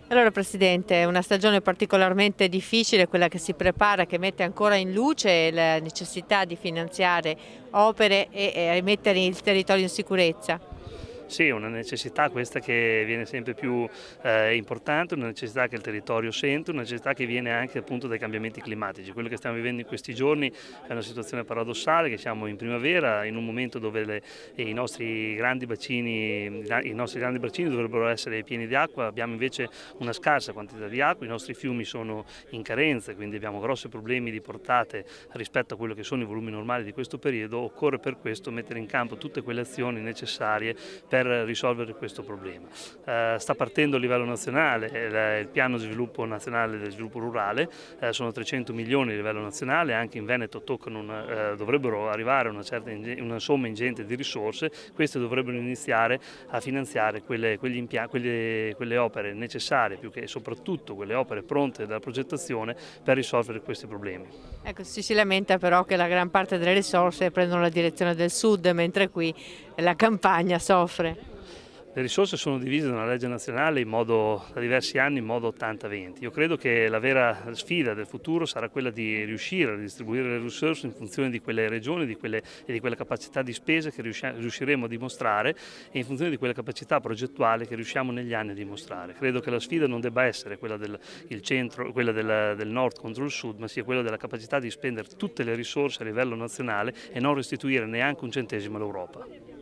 Allora Presidente, è una stagione particolarmente difficile quella che si prepara, che mette ancora in luce la necessità di finanziare opere e mettere il territorio in sicurezza. Sì, è una necessità questa che viene sempre più importante, una necessità che il territorio sente, una necessità che viene anche appunto dai cambiamenti climatici. Quello che stiamo vivendo in questi giorni è una situazione paradossale, che siamo in primavera, in un momento dove i nostri grandi bacini dovrebbero essere pieni di acqua, abbiamo invece una scarsa quantità di acqua, i nostri fiumi sono in carenza, quindi abbiamo grossi problemi di portate rispetto a quello che sono i volumi normali di questo periodo. Occorre per questo mettere in campo tutte quelle azioni necessarie per risolvere questo problema. Sta partendo a livello nazionale il piano sviluppo nazionale del sviluppo rurale, sono 300 milioni a livello nazionale, anche in Veneto dovrebbero arrivare una somma ingente di risorse, queste dovrebbero iniziare a finanziare quelle opere necessarie, più che soprattutto quelle opere pronte dalla progettazione per risolvere questi problemi. Ecco, si lamenta però che la gran parte delle risorse prendono la direzione del sud, mentre qui la campagna soffre. Le risorse sono divise da una legge nazionale da diversi anni in modo 80-20. Io credo che la vera sfida del futuro sarà quella di riuscire a distribuire le risorse in funzione di quelle regioni e di quelle capacità di spesa che riusciremo a dimostrare e in funzione di quelle capacità progettuali che riusciamo negli anni a dimostrare. Credo che la sfida non debba essere quella del nord contro il sud, ma sia quella della capacità di spendere tutte le risorse a livello nazionale e non restituire neanche un centesimo all'Europa.